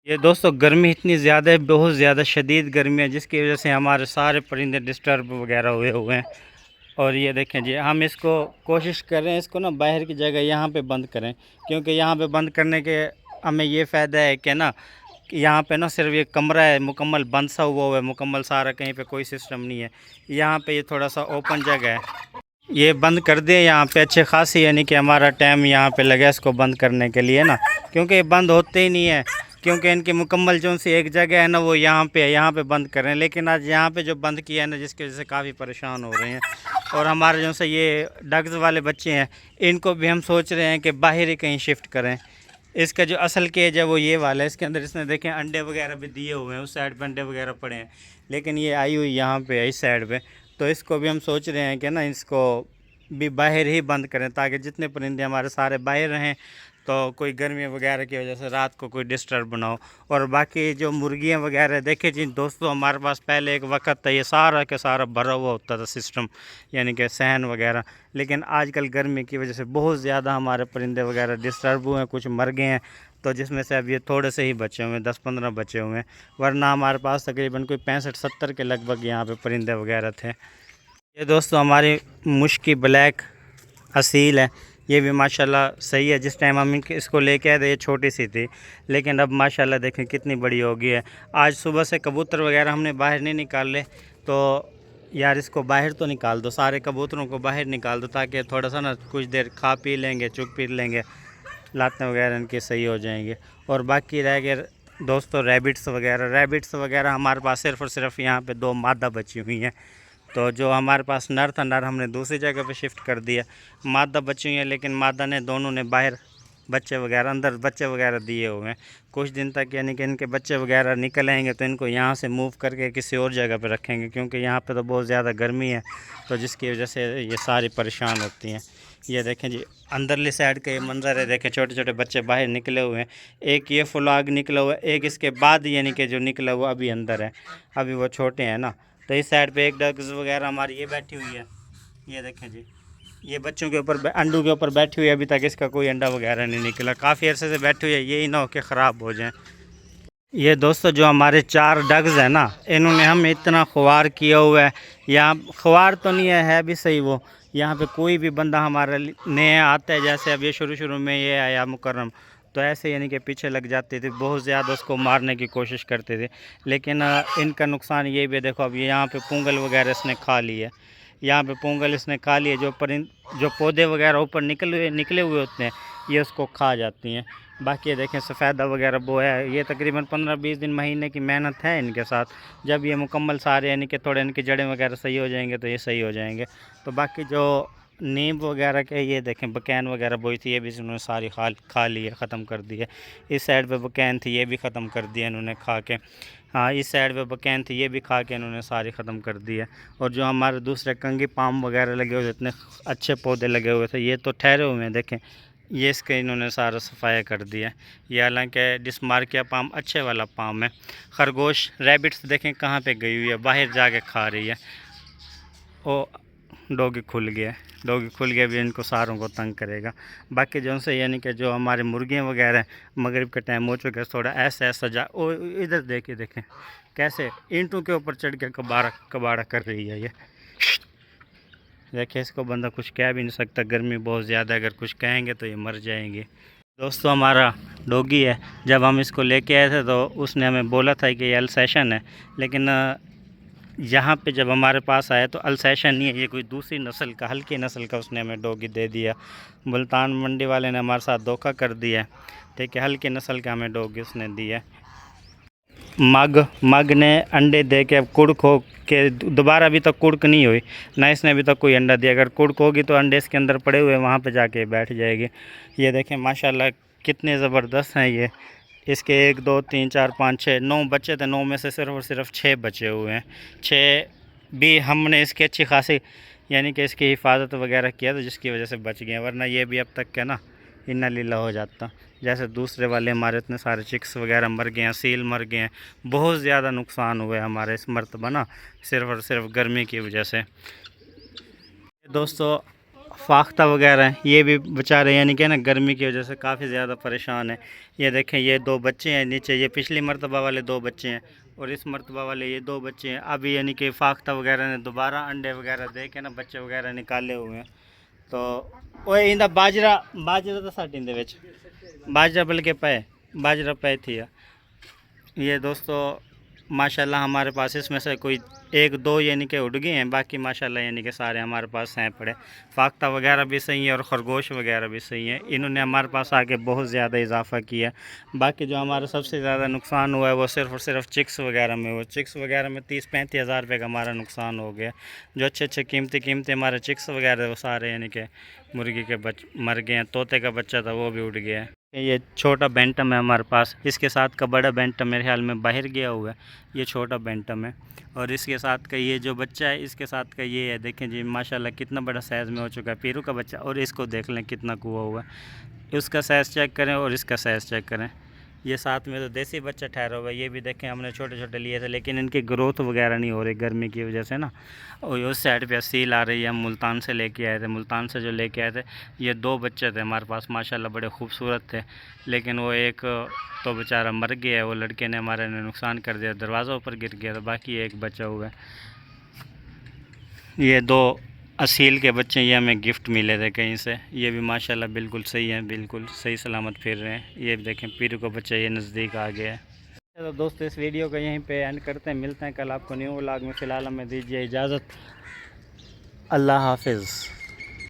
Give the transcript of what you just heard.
ये दोस्तों गर्मी इतनी ज़्यादा है, बहुत ज़्यादा शदीद गर्मी है, जिसकी वजह से हमारे सारे परिंदे डिस्टर्ब वगैरह हुए हुए हैं। और ये देखें जी, हम इसको कोशिश कर रहे हैं इसको ना बाहर की जगह यहाँ पे बंद करें, क्योंकि यहाँ पे बंद करने के हमें ये फ़ायदा है कि ना यहाँ पे ना सिर्फ ये कमरा है, मुकम्मल बंद सा हुआ है, मुकम्मल सारा, कहीं पे कोई सिस्टम नहीं है। यहाँ पे ये थोड़ा सा ओपन जगह है, ये बंद कर दें यहाँ पे अच्छे खासी, यानी कि हमारा टाइम यहाँ पे लगा इसको बंद करने के लिए ना, क्योंकि ये बंद होते ही नहीं है, क्योंकि इनकी मुकम्मल जो सी एक जगह है ना वो यहाँ पे है, यहाँ पे बंद करें। लेकिन आज यहाँ पे जो बंद किया है ना, जिसकी वजह से काफ़ी परेशान हो रहे हैं। और हमारे जो से ये डग्स वाले बच्चे हैं, इनको भी हम सोच रहे हैं कि बाहर ही कहीं शिफ्ट करें। इसका जो असल केज है वो ये वाला है, इसके अंदर इसने देखें अंडे वगैरह भी दिए हुए हैं, उस साइड पे अंडे वगैरह पड़े हैं, लेकिन ये आई हुई यहाँ पे है इस साइड पे। तो इसको भी हम सोच रहे हैं कि ना इसको भी बाहर ही बंद करें, ताकि जितने परिंदे हमारे सारे बाहर रहें, तो कोई गर्मी वगैरह की वजह से रात को कोई डिस्टर्ब ना हो। और बाकी जो मुर्गियाँ वगैरह देखे जी दोस्तों, हमारे पास पहले एक वक्त था ये सारा के सारा भरा हुआ होता था सिस्टम, यानी कि सहन वगैरह। लेकिन आजकल गर्मी की वजह से बहुत ज़्यादा हमारे परिंदे वगैरह डिस्टर्ब हुए हैं, कुछ मर गए हैं, तो जिसमें से अब ये थोड़े से ही बचे हुए हैं, 10-15 बचे हुए हैं, वरना हमारे पास तकरीबन कोई 65-70 के लगभग यहाँ पे परिंदे वगैरह थे। ये दोस्तों हमारी मुश्की ब्लैक असील है, ये भी माशाल्लाह सही है। जिस टाइम हम इसको लेके आए थे ये छोटी सी थी, लेकिन अब माशाल्लाह देखें कितनी बड़ी हो गई है। आज सुबह से कबूतर वगैरह हमने बाहर नहीं निकाले, तो यार इसको बाहर तो निकाल दो, सारे कबूतरों को बाहर निकाल दो, ताकि थोड़ा सा ना कुछ देर खा पी लेंगे, चुग पी लेंगे, लातें वगैरह इनकी सही हो जाएंगे। और बाकी रह गए दोस्तों रैबिट्स वगैरह हमारे पास सिर्फ़ और सिर्फ यहाँ पे 2 मादा बची हुई हैं। तो जो हमारे पास नर था, नर हमने दूसरी जगह पे शिफ्ट कर दिया। मादा बची हुई है, लेकिन मादा ने दोनों ने बाहर बच्चे वगैरह, अंदर बच्चे वगैरह दिए हुए हैं कुछ दिन तक, यानी कि इनके बच्चे वगैरह निकल आएंगे तो इनको यहाँ से मूव करके किसी और जगह पे रखेंगे, क्योंकि यहाँ पे तो बहुत ज़्यादा गर्मी है, तो जिसकी वजह से ये सारी परेशान होती हैं। ये देखें जी, अंदरली साइड का ये मंज़र है, देखें छोटे छोटे बच्चे बाहर निकले हुए हैं। एक ये फुलाग निकला हुआ है, एक इसके बाद यानी कि जो निकला हुआ अभी अंदर है, अभी वो छोटे हैं ना। तो इस साइड पे एक डग्स वगैरह हमारी ये बैठी हुई है, ये देखें जी, ये बच्चों के ऊपर अंडों के ऊपर बैठी हुई है, अभी तक इसका कोई अंडा वगैरह नहीं निकला, काफ़ी अरसे से बैठी हुई है, यही ना हो कि ख़राब हो जाए। ये दोस्तों जो हमारे 4 डग्स हैं ना, इन्होंने हमें इतना ख्वार किया हुआ है। यहाँ ख्वार तो नहीं है भी सही वो, यहाँ पे कोई भी बंदा हमारे नया आता है, जैसे अब ये शुरू शुरू में ये आया मुकर्रम, तो ऐसे यानी कि पीछे लग जाते थे, बहुत ज़्यादा उसको मारने की कोशिश करते थे। लेकिन इनका नुकसान ये भी है, देखो अब ये यहाँ पे पुंगल वगैरह इसने खा ली है, यहाँ पे पुंगल इसने खा लिए, जो पौधे वगैरह ऊपर निकले हुए होते हैं ये उसको खा जाती हैं। बाकी ये देखें सफ़ेदा वगैरह वो है, ये तकरीबन 15-20 दिन महीने की मेहनत है इनके साथ। जब ये मुकम्मल सारे यानी कि थोड़े इनकी जड़ें वगैरह सही हो जाएंगे तो ये सही हो जाएंगे। तो बाकी जो नीम वगैरह के ये देखें बकैन वगैरह बोई थी, ये भी इन्होंने सारी खा ली है, ख़त्म कर दी है। इस साइड पे बकैन थी, ये भी ख़त्म कर दिया इन्होंने खा के। हाँ, इस साइड पे बकैन थी, ये भी खा के इन्होंने सारी ख़त्म कर दी है। और जो हमारे दूसरे कंगी पाम वगैरह लगे हुए थे, इतने अच्छे पौधे लगे हुए थे, ये तो ठहरे हुए हैं, देखें ये इसके इन्होंने सारा सफाया कर दिया। ये हालांकि डिस्मार्किया पाम अच्छे वाला पाम है। खरगोश रैबिट्स देखें कहाँ पे गई हुई है, बाहर जाके खा रही है। ओ डॉगी खुल गया, भी इनको सारों को तंग करेगा। बाकी जो से यानी कि जो हमारे मुर्गियाँ वगैरह मगरिब का टाइम हो चुका है, थोड़ा ऐसा ऐसा जा ओ इधर देखें कैसे ईंटों के ऊपर चढ़ के कबाड़ा कर रही है। ये देखिए, इसको बंदा कुछ कह भी नहीं सकता, गर्मी बहुत ज़्यादा, अगर कुछ कहेंगे तो ये मर जाएंगे। दोस्तों हमारा डॉगी है, जब हम इसको लेके आए थे तो उसने हमें बोला था कि ये अल्सेशन है, लेकिन यहाँ पे जब हमारे पास आया तो अल्सेशन नहीं है, ये कोई दूसरी नस्ल का, हल्की नस्ल का उसने हमें डॉगी दे दिया। मुल्तान मंडी वाले ने हमारे साथ धोखा कर दिया, ठीक है, हल्की नस्ल का हमें डॉगी उसने दिया। मग ने अंडे दे के अब कुड़क हो के दोबारा अभी तक कुड़क नहीं हुई ना, इसने अभी तक कोई अंडा दिया। अगर कुड़क होगी तो अंडे इसके अंदर पड़े हुए वहाँ पे जाके बैठ जाएगी। ये देखें माशाल्लाह कितने ज़बरदस्त हैं ये। इसके 1 2 3 4 5 6 9 बच्चे थे, 9 में से सिर्फ और सिर्फ 6 बचे हुए हैं। 6 भी हमने इसकी अच्छी खासी यानी कि इसकी हिफाजत वगैरह किया, तो जिसकी वजह से बच गए, वरना ये भी अब तक क्या ना इन्ना लीला हो जाता। जैसे दूसरे वाले हमारे इतने सारे चिक्स वगैरह मर गए हैं, सील मर गए हैं, बहुत ज़्यादा नुकसान हुए हमारे इस मरतबा ना, सिर्फ और सिर्फ गर्मी की वजह से। दोस्तों फाख्ता वगैरह हैं, ये भी बेचारे यानी कि ना गर्मी की वजह से काफ़ी ज़्यादा परेशान है। ये देखें, ये 2 बच्चे हैं नीचे, ये पिछली मरतबा वाले 2 बच्चे हैं और इस मरतबा वाले ये 2 बच्चे हैं। अभी यानी कि फाख्ता वगैरह ने दोबारा अंडे वगैरह दे के ना बच्चे वगैरह निकाले हुए हैं। तो ओए इंदा बाजरा बाजरा तो साढ़े इंदे विच बाजरा बल्कि पे बाजरा पे थी। ये दोस्तों माशाल्लाह हमारे पास इसमें से कोई 1-2 यानी कि उड़ गए हैं, बाकी माशाल्लाह यानी कि सारे हमारे पास हैं पड़े। फाख्ता वगैरह भी सही है और ख़रगोश वगैरह भी सही है। इन्होंने हमारे पास आके बहुत ज़्यादा इजाफ़ा किया। बाकी जो हमारा सबसे ज़्यादा नुकसान हुआ है वो सिर्फ़ और सिर्फ चिक्स वगैरह में हुआ। चिक्स वगैरह में 30-35 हज़ार रुपये का हमारा नुकसान हो गया। जो अच्छे कीमती हमारे चिक्स वगैरह वो सारे यानी कि मुर्गी के मर गए हैं। तोते का बच्चा था वो भी उड़ गया है। ये छोटा बैंटम है हमारे पास, इसके साथ का बड़ा बैंटम मेरे ख्याल में बाहर गया हुआ है। ये छोटा बैंटम है और इसके साथ का ये जो बच्चा है इसके साथ का ये है। देखें जी माशाल्लाह कितना बड़ा साइज़ में हो चुका है पीरू का बच्चा। और इसको देख लें कितना कुआ हुआ है। उसका साइज़ चेक करें और इसका साइज़ चेक करें। ये साथ में तो देसी बच्चा ठहरा हुआ है। ये भी देखें हमने छोटे छोटे लिए थे लेकिन इनकी ग्रोथ वगैरह नहीं हो रही गर्मी की वजह से ना। और उस साइड पे सील आ रही है, हम मुल्तान से लेके आए थे। मुल्तान से जो लेके आए थे ये 2 बच्चे थे हमारे पास माशाल्लाह बड़े खूबसूरत थे। लेकिन वो एक तो बेचारा मर गया है, वो लड़के ने हमारे ने नुकसान कर दिया, दरवाज़ा ऊपर गिर गया था। बाकी एक बचा हुआ है। ये 2 असील के बच्चे ये हमें गिफ्ट मिले थे कहीं से। ये भी माशाल्लाह बिल्कुल सही हैं, बिल्कुल सही सलामत फिर रहे हैं। ये देखें पीरू का बच्चा ये नज़दीक आ गया है। तो दोस्तों इस वीडियो को यहीं पे एंड करते हैं, मिलते हैं कल आपको न्यू व्लॉग में। फ़िलहाल हमें दीजिए इजाज़त। अल्लाह हाफिज़।